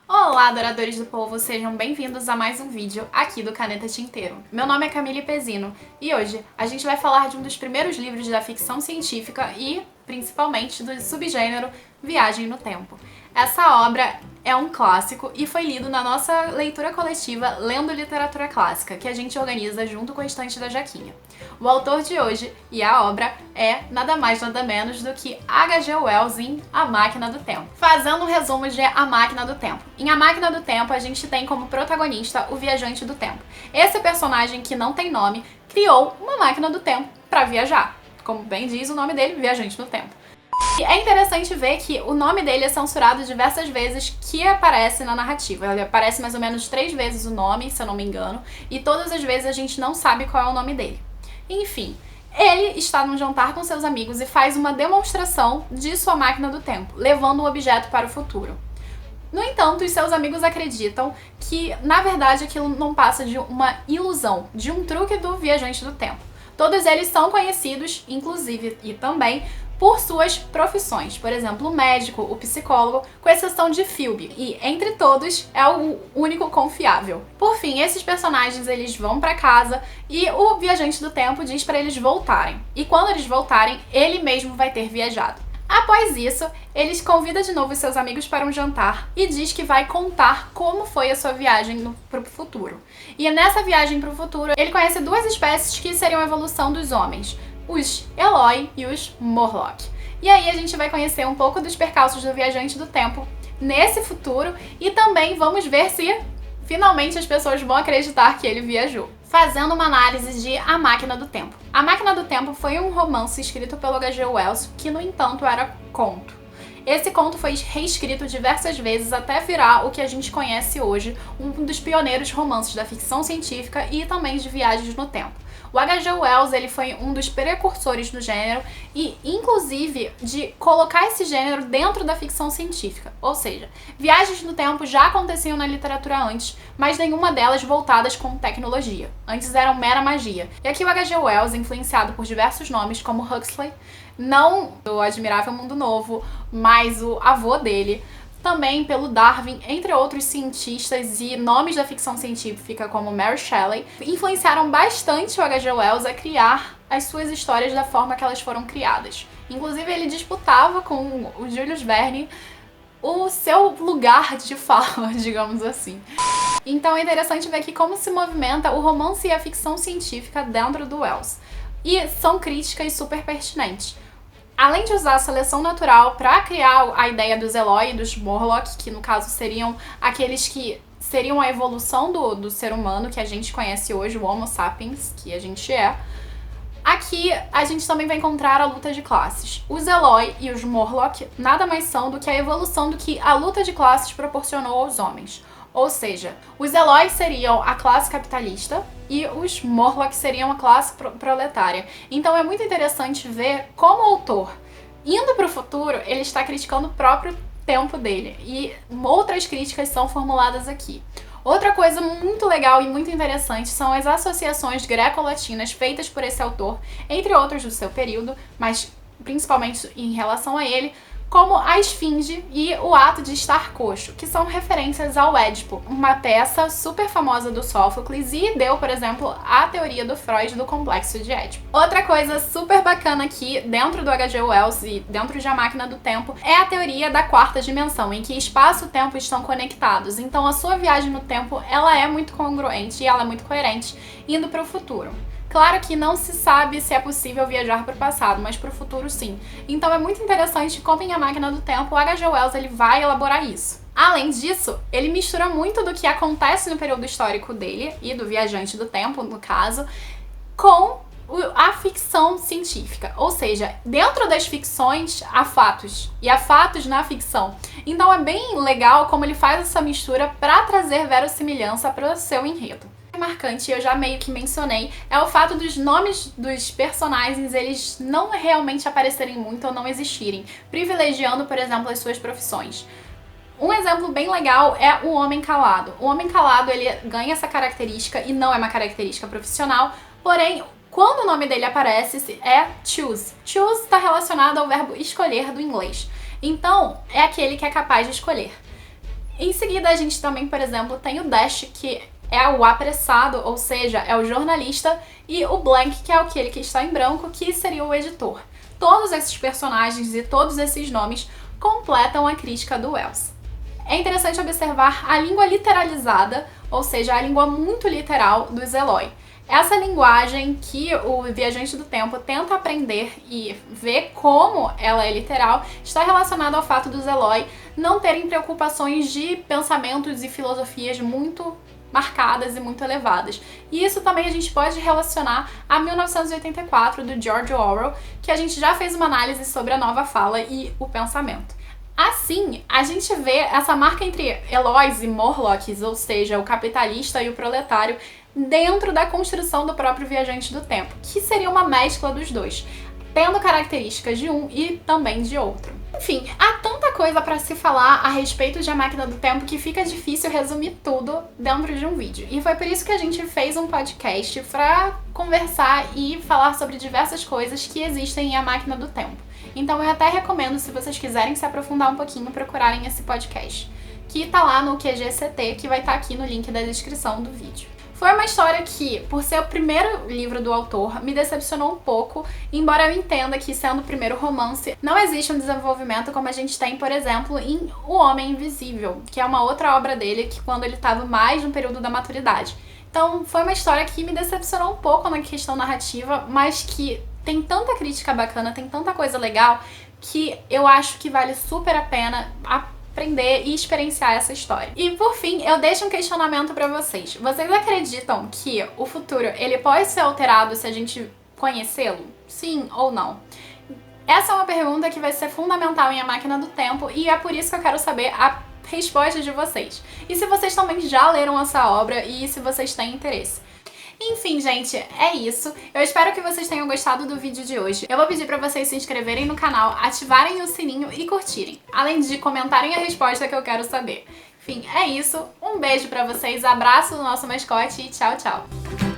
Olá, adoradores do povo, sejam bem-vindos a mais um vídeo aqui do Caneta Tinteiro. Meu nome é Camille Pezino e hoje a gente vai falar de um dos primeiros livros da ficção científica e, principalmente, do subgênero Viagem no Tempo. Essa obra é um clássico e foi lido na nossa leitura coletiva Lendo Literatura Clássica, que a gente organiza junto com a estante da Jaquinha. O autor de hoje e a obra é nada mais nada menos do que H.G. Wells em A Máquina do Tempo. Fazendo um resumo de A Máquina do Tempo. Em A Máquina do Tempo, a gente tem como protagonista o viajante do tempo. Esse personagem, que não tem nome, criou uma máquina do tempo para viajar. Como bem diz o nome dele, Viajante do Tempo. E é interessante ver que o nome dele é censurado diversas vezes que aparece na narrativa. Ele aparece mais ou menos 3 vezes o nome, se eu não me engano, e todas as vezes a gente não sabe qual é o nome dele. Enfim, ele está num jantar com seus amigos e faz uma demonstração de sua máquina do tempo, levando o objeto para o futuro. No entanto, os seus amigos acreditam que, na verdade, aquilo não passa de uma ilusão, de um truque do viajante do tempo. Todos eles são conhecidos, inclusive e também, por suas profissões, por exemplo, o médico, o psicólogo, com exceção de Philby, e entre todos é o único confiável. Por fim, esses personagens eles vão pra casa e o viajante do tempo diz para eles voltarem. E quando eles voltarem, ele mesmo vai ter viajado. Após isso, ele convida de novo seus amigos para um jantar e diz que vai contar como foi a sua viagem para o futuro. E nessa viagem para o futuro, ele conhece 2 espécies que seriam a evolução dos homens, os Eloi e os Morlock. E aí a gente vai conhecer um pouco dos percalços do viajante do tempo nesse futuro e também vamos ver se finalmente as pessoas vão acreditar que ele viajou. Fazendo uma análise de A Máquina do Tempo. A Máquina do Tempo foi um romance escrito pelo H.G. Wells que, no entanto, era conto. Esse conto foi reescrito diversas vezes até virar o que a gente conhece hoje, um dos pioneiros romances da ficção científica e também de viagens no tempo. O H.G. Wells ele foi um dos precursores do gênero e, inclusive, de colocar esse gênero dentro da ficção científica. Ou seja, viagens no tempo já aconteciam na literatura antes, mas nenhuma delas voltadas com tecnologia. Antes eram mera magia. E aqui o H.G. Wells, influenciado por diversos nomes como Huxley, não do Admirável Mundo Novo, mas o avô dele, também pelo Darwin, entre outros cientistas e nomes da ficção científica como Mary Shelley, influenciaram bastante o H.G. Wells a criar as suas histórias da forma que elas foram criadas. Inclusive, ele disputava com o Jules Verne o seu lugar de fala, digamos assim. Então é interessante ver aqui como se movimenta o romance e a ficção científica dentro do Wells. E são críticas super pertinentes. Além de usar a seleção natural para criar a ideia dos Eloi e dos Morlock, que no caso seriam aqueles que seriam a evolução do ser humano que a gente conhece hoje, o Homo sapiens, que a gente é, aqui a gente também vai encontrar a luta de classes. Os Eloi e os Morlock nada mais são do que a evolução do que a luta de classes proporcionou aos homens. Ou seja, os Eloi seriam a classe capitalista e os Morlock seriam a classe proletária. Então é muito interessante ver como o autor, indo para o futuro, ele está criticando o próprio tempo dele. E outras críticas são formuladas aqui. Outra coisa muito legal e muito interessante são as associações greco-latinas feitas por esse autor, entre outros do seu período, mas principalmente em relação a ele, como a esfinge e o ato de estar coxo, que são referências ao Édipo, uma peça super famosa do Sófocles e deu, por exemplo, a teoria do Freud do complexo de Édipo. Outra coisa super bacana aqui, dentro do H.G. Wells e dentro de A Máquina do Tempo, é a teoria da 4ª dimensão, em que espaço e tempo estão conectados. Então a sua viagem no tempo, ela é muito congruente e ela é muito coerente, indo para o futuro. Claro que não se sabe se é possível viajar para o passado, mas para o futuro sim. Então é muito interessante como em A Máquina do Tempo o H.G. Wells ele vai elaborar isso. Além disso, ele mistura muito do que acontece no período histórico dele, e do viajante do tempo, no caso, com a ficção científica. Ou seja, dentro das ficções há fatos, e há fatos na ficção. Então é bem legal como ele faz essa mistura para trazer verossimilhança para o seu enredo. Marcante, eu já meio que mencionei, é o fato dos nomes dos personagens eles não realmente aparecerem muito ou não existirem, privilegiando, por exemplo, as suas profissões. Um exemplo bem legal é o Homem Calado. O Homem Calado ele ganha essa característica e não é uma característica profissional, porém quando o nome dele aparece é choose. Choose está relacionado ao verbo escolher do inglês. Então, é aquele que é capaz de escolher. Em seguida, a gente também, por exemplo, tem o dash, que é o apressado, ou seja, é o jornalista, e o blank, que é aquele que está em branco, que seria o editor. Todos esses personagens e todos esses nomes completam a crítica do Wells. É interessante observar a língua literalizada, ou seja, a língua muito literal dos Eloy. Essa linguagem que o viajante do tempo tenta aprender e ver como ela é literal está relacionada ao fato dos Eloy não terem preocupações de pensamentos e filosofias muito marcadas e muito elevadas. E isso também a gente pode relacionar a 1984, do George Orwell, que a gente já fez uma análise sobre a nova fala e o pensamento. Assim, a gente vê essa marca entre Eloys e Morlocks, ou seja, o capitalista e o proletário, dentro da construção do próprio viajante do tempo, que seria uma mescla dos dois, tendo características de um e também de outro. Enfim, há tanta coisa para se falar a respeito de A Máquina do Tempo que fica difícil resumir tudo dentro de um vídeo. E foi por isso que a gente fez um podcast para conversar e falar sobre diversas coisas que existem em A Máquina do Tempo. Então eu até recomendo, se vocês quiserem se aprofundar um pouquinho, procurarem esse podcast, que tá lá no QGCT, que vai estar aqui no link da descrição do vídeo. Foi uma história que, por ser o primeiro livro do autor, me decepcionou um pouco, embora eu entenda que, sendo o primeiro romance, não existe um desenvolvimento como a gente tem, por exemplo, em O Homem Invisível, que é uma outra obra dele, que quando ele estava mais no período da maturidade. Então, foi uma história que me decepcionou um pouco na questão narrativa, mas que tem tanta crítica bacana, tem tanta coisa legal, que eu acho que vale super a pena aprender e experienciar essa história. E por fim, eu deixo um questionamento pra vocês. Vocês acreditam que o futuro ele pode ser alterado se a gente conhecê-lo? Sim ou não? Essa é uma pergunta que vai ser fundamental em A Máquina do Tempo e é por isso que eu quero saber a resposta de vocês. E se vocês também já leram essa obra e se vocês têm interesse. Enfim, gente, é isso. Eu espero que vocês tenham gostado do vídeo de hoje. Eu vou pedir pra vocês se inscreverem no canal, ativarem o sininho e curtirem, além de comentarem a resposta que eu quero saber. Enfim, é isso. Um beijo pra vocês, abraço do nosso mascote e tchau, tchau!